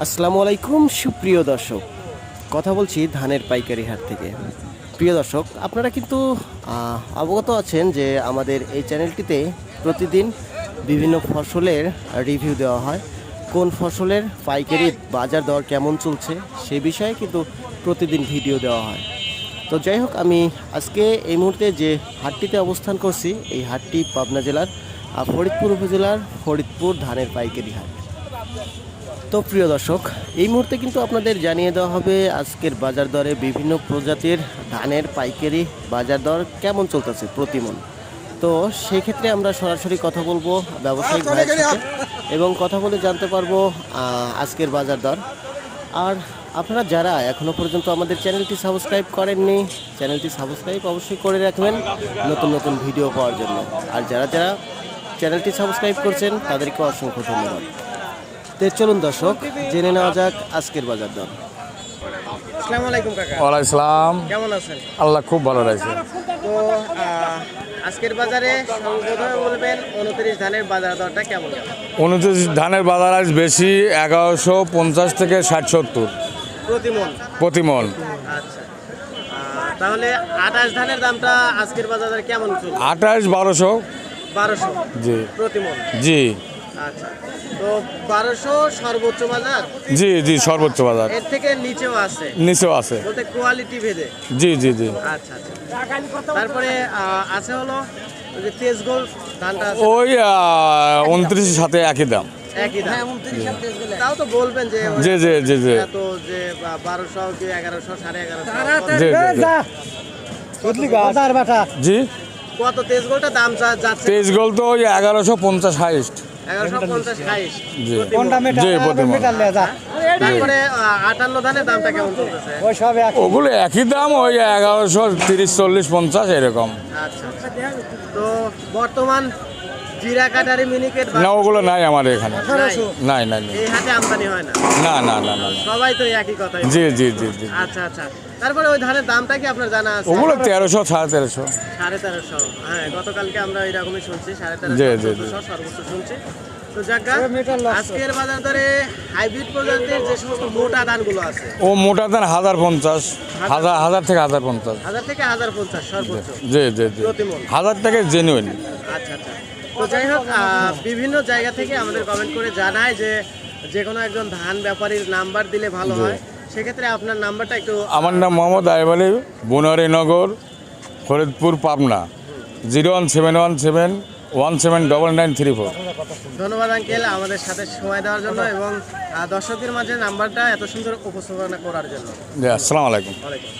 আসসালামু আলাইকুম সুপ্রিয় দর্শক, কথা বলছি ধানের পাইকারি হাট থেকে। প্রিয় দর্শক, আপনারা কিন্তু অবগত আছেন যে আমাদের এই চ্যানেলটিতে প্রতিদিন বিভিন্ন ফসলের রিভিউ দেওয়া হয়। কোন ফসলের পাইকারি বাজার দর কেমন চলছে সে বিষয়ে কিন্তু প্রতিদিন ভিডিও দেওয়া হয়। তো যাই হোক, আমি আজকে এই মুহূর্তে যে হাটটিতে অবস্থান করছি, এই হাটটি পাবনা জেলার ফরিদপুর উপজেলার ফরিদপুর ধানের পাইকারি হাট। তো প্রিয় দর্শক, এই মুহূর্তে কিন্তু আপনাদের জানিয়ে দেওয়া হবে আজকের বাজার দরে বিভিন্ন প্রজাতির ধানের পাইকারি বাজার দর কেমন চলতেছে প্রতি মণ। তো সেই ক্ষেত্রে আমরা সরাসরি কথা বলবো ব্যবসায়িক ভাইয়ের সাথে এবং কথা বলে জানতে পারবো আজকের বাজার দর। আর আপনারা যারা এখনও পর্যন্ত আমাদের চ্যানেলটি সাবস্ক্রাইব করেননি, চ্যানেলটি সাবস্ক্রাইব অবশ্যই করে রাখবেন নতুন নতুন ভিডিও পাওয়ার জন্য। আর যারা যারা চ্যানেলটি সাবস্ক্রাইব করছেন তাদেরকে অসংখ্য ধন্যবাদ। তো চলুন দর্শক, জেনে নেওয়া যাক আজকের বাজার দর। আসসালামু আলাইকুম কাকা। ওয়ালাইকুম আসসালাম। কেমন আছেন? আল্লাহ খুব ভালো লাগছে। তো আজকের বাজারে সর্বপ্রথমে বলবেন 29 ধানের বাজার দরটা কেমন? 29 ধানের বাজার আজ বেশি 1150 থেকে 60-70 প্রতি মণ। আচ্ছা, তাহলে 28 ধানের দামটা আজকের বাজারে কেমন চলছে? 28-1200। 1200 জি প্রতি মণ। জি আচ্ছা, তো 1200 সর্বোচ্চ বাজার? জি জি সর্বোচ্চ বাজার। এর থেকে নিচেও আছে? নিচেও আছে। বলতে কোয়ালিটি ভেদে? জি জি জি। আচ্ছা আচ্ছা। তারপরে আছে হলো ওই যে তেজ গোল্ড ধানটা আছে, ওই 29-এর সাথে একই দাম। একই দাম। তাও তো বলবেন যে জি জি জি জি এত যে 1200 কি 1100 1150 জি জি। কত তেজ গোল্ডটা দাম যাচ্ছে? তেজ গোল তো ওই 1150 হাইস্ট। 1150 হাইস্ট জি প্রতি মণ। জি প্রতি মণ। তারপরে 58 ধানের দামটা কেমন চলতেছে? ওগুলো একই দাম, ওই 1130, 40, 50 এরকম। আচ্ছা আচ্ছা। তো বর্তমান জিরা কাটারি মিনিকেট না, ওগুলো নাই আমাদের এখানে। নাই নাই নাই। এই হাটে আমদানি হয় না? না না না না না। সবাই তো একই কথাই। জি জি জি জি। আচ্ছা আচ্ছা। তারপরে ওই ধানের দামটা কি আপনার জানা আছে? ওগুলো 1300, 1350। 1350। হ্যাঁ, গতকালকে আমরা এরকমই শুনছি, 1350, জি, জি, জি। 1400 সর্বোচ্চ শুনছি। তো যাজ্ঞা, আজকের বাজার দরে হাইব্রিড প্রজাতির যে সমস্ত মোটা ধানগুলো আছে, ও মোটা ধান 1050, 1000 থেকে 1050। 1000 থেকে 1050 সর্বোচ্চ জি জি জি। প্রতি মণ। 1000 থেকে জেনুইন। আচ্ছা আচ্ছা। তো যাই হোক, বিভিন্ন জায়গা থেকে আমাদের কমেন্ট করে জানায় যে যে কোনো একজন ধান ব্যাপারীর নাম্বার দিলে ভালো হয়। সেক্ষেত্রে আপনার নাম্বারটা একটু। আমার নাম মোহাম্মদ আইব আলী, বনোয়ারিনগর, ফরিদপুর, পাবনা। 01717179934। ধন্যবাদ আঙ্কেল আমাদের সাথে সময় দেওয়ার জন্য এবং দর্শকদের মাঝে নাম্বারটা এত সুন্দর উপস্থাপনা করার জন্য। জি, আসসালামু আলাইকুম। ওয়ালাইকুম।